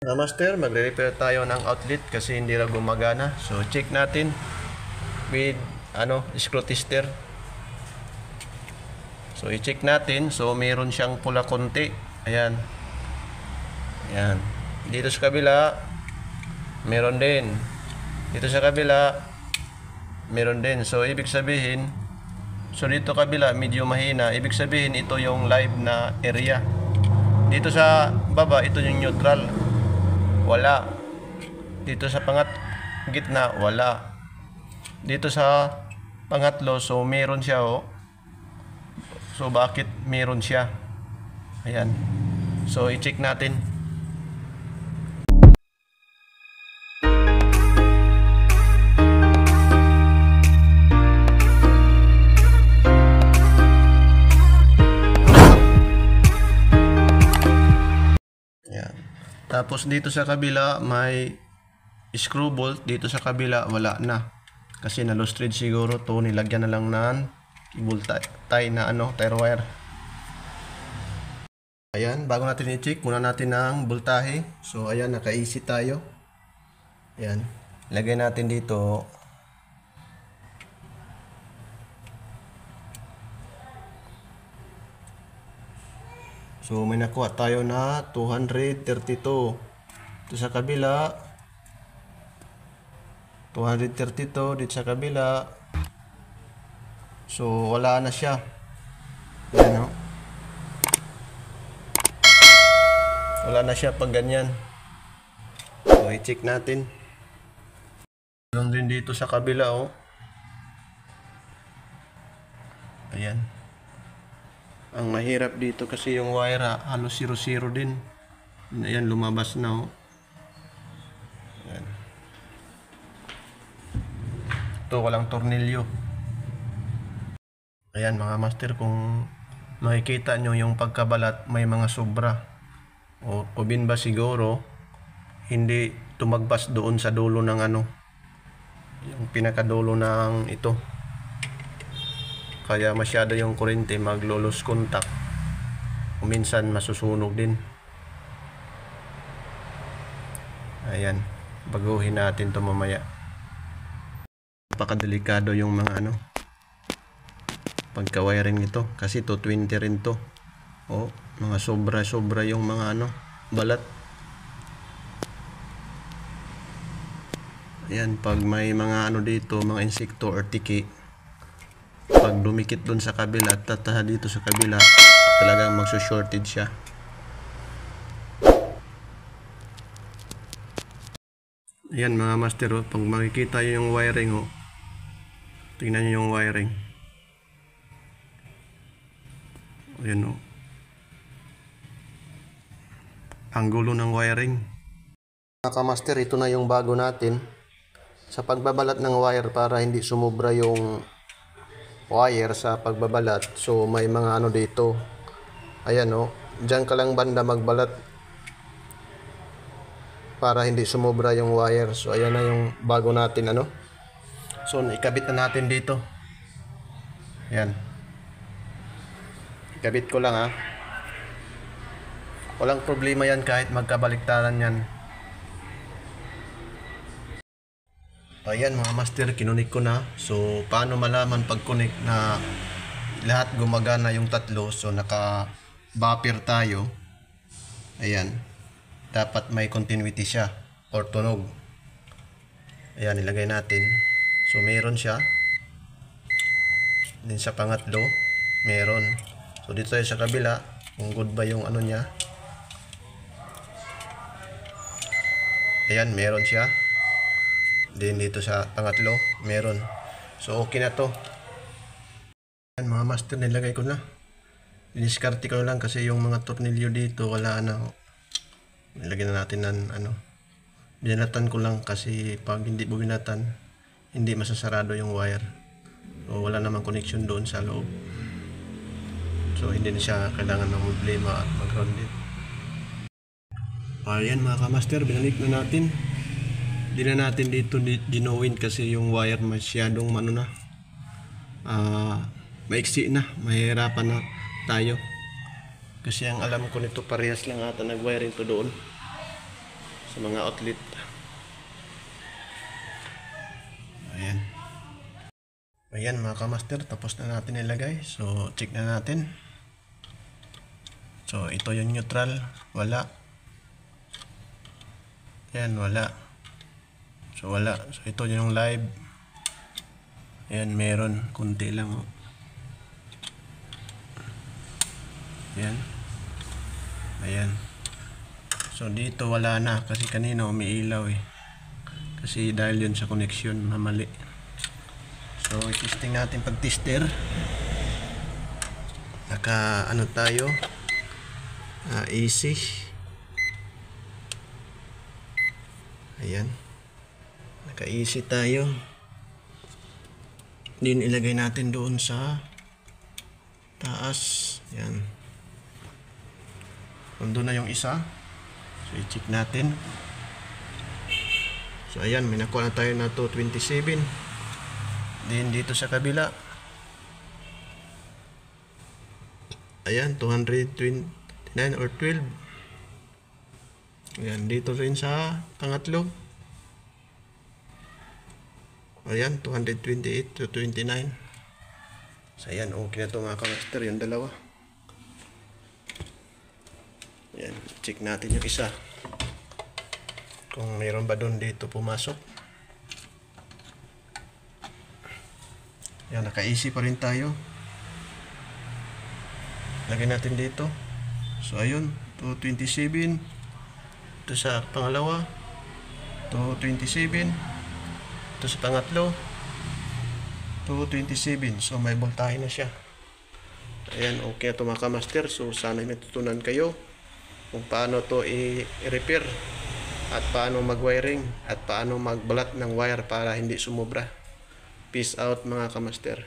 Master, magre-repair tayo ng outlet kasi hindi na gumagana. So check natin with screw tester. So i-check natin. So meron siyang pula konti. Ayan. Ayan. Dito sa kabila meron din. Dito sa kabila meron din. So ibig sabihin, so dito kabila medyo mahina. Ibig sabihin ito yung live na area. Dito sa baba ito yung neutral. Wala. Dito sa gitna wala. Dito sa pangatlo, so meron siya So bakit meron siya? Ayan. So i-check natin. Ayan. Tapos dito sa kabila may screw bolt. Dito sa kabila wala na. Kasi na-loose thread siguro to, nilagyan na lang ng cable tie na tire wire. Ayan, bago natin i-check, muna natin ang voltahe. So ayan, naka-AC tayo. Ayan, lagay natin dito. So may nakuha tayo na 232. Ito sa kabila 232, dito sa kabila. So wala na siya. Ayan, wala na siya pag ganyan. So i-check natin. Ganun din dito sa kabila Ayan. Ang mahirap dito kasi yung wire halos 0-0 din. Ayan, lumabas na Ayan. Ito walang tornilyo. Ayan mga master, kung makikita nyo yung pagkabalat may mga sobra o bin ba siguro hindi tumagpas doon sa dulo ng yung pinakadulo ng ito, kaya masyado yung kurente maglo-lose contact o minsan masusunog din. Ayan, baguhin natin to mamaya. Napakadelikado yung mga pagka-wiring nito kasi 220 rin to. Mga sobra yung mga balat. Ayan, pag may mga dito, mga insekto or tiki, pag dumikit dun sa kabila at tataha dito sa kabila, talagang magso-shorted siya. Ayan mga master, pag makikita yung wiring tingnan nyo yung wiring. Ayan ang gulo ng wiring. Mga kamaster, ito na yung bago natin. Sa pagbabalat ng wire para hindi sumubra yung wire sa pagbabalat, so may mga dito. Ayan dyan ka lang banda magbalat para hindi sumubra yung wire. So ayan na yung bago natin So ikabit na natin dito. Ayan, ikabit ko lang walang problema yan kahit magkabaliktaran yan. Ayan mga master, kinunik ko na. So paano malaman pag connect na lahat gumagana yung tatlo? So naka buffer tayo. Ayan, dapat may continuity siya or tunog. Ayan, ilagay natin. So meron siya. Din sa pangatlo meron. So dito tayo sa kabila, kung good ba yung niya. Ayan, meron siya. Din dito sa pangatlo meron. So okay na to. Ayan mga master, nilagay ko na. Diniskarte ko lang kasi yung mga tornilyo dito wala na. Nilagay na natin ng binalatan ko lang kasi pag hindi mo binatan hindi masasarado yung wire. So wala namang connection doon sa loob. So hindi na siya kailangan ng problema at mag-grounded. Ayan mga kamaster, binalik na natin. Hindi na natin dito ginawin kasi yung wire masyadong maiksi na, mahirapan na tayo kasi ang alam ko nito parehas lang ata nag-wiring to doon. sa mga outlet. Ayan. Ayan mga kamaster, tapos na natin ilagay. So check na natin. So ito yung neutral, wala. Ayan, wala. So wala. So ito yung live. Ayan, meron. Kunti lang. Oh. Ayan. Ayan. So dito wala na kasi kanina umiilaw eh. Kasi dahil yun sa connection na mali. So testing natin pag tester. Naka ano tayo? AC. Ayan. Naka AC tayo. Din ilagay natin doon sa taas. Ayan. Nandun na yung isa. So i-check natin. So ayan, may nakuha na tayo na 227. Then dito sa kabila. Ayan, 229 or 12. Ayan, dito rin sa pangatlo. Ayan, 228 to 29. So ayan, okay na ito mga kamaster, yung dalawa. Ayan, check natin yung isa. Kung mayroon ba doon dito pumasok. Ayan, naka-AC pa rin tayo. Lagay natin dito. So ayun, 227. Ito sa pangalawa. 227. Ito sa pangatlo. 227. So may voltahe na siya. Ayan, okay na ito mga kamaster. So sana may tutunan kayo kung paano to i-repair at paano mag-wiring at paano magbalat ng wire para hindi sumobra. Peace out mga kamaster.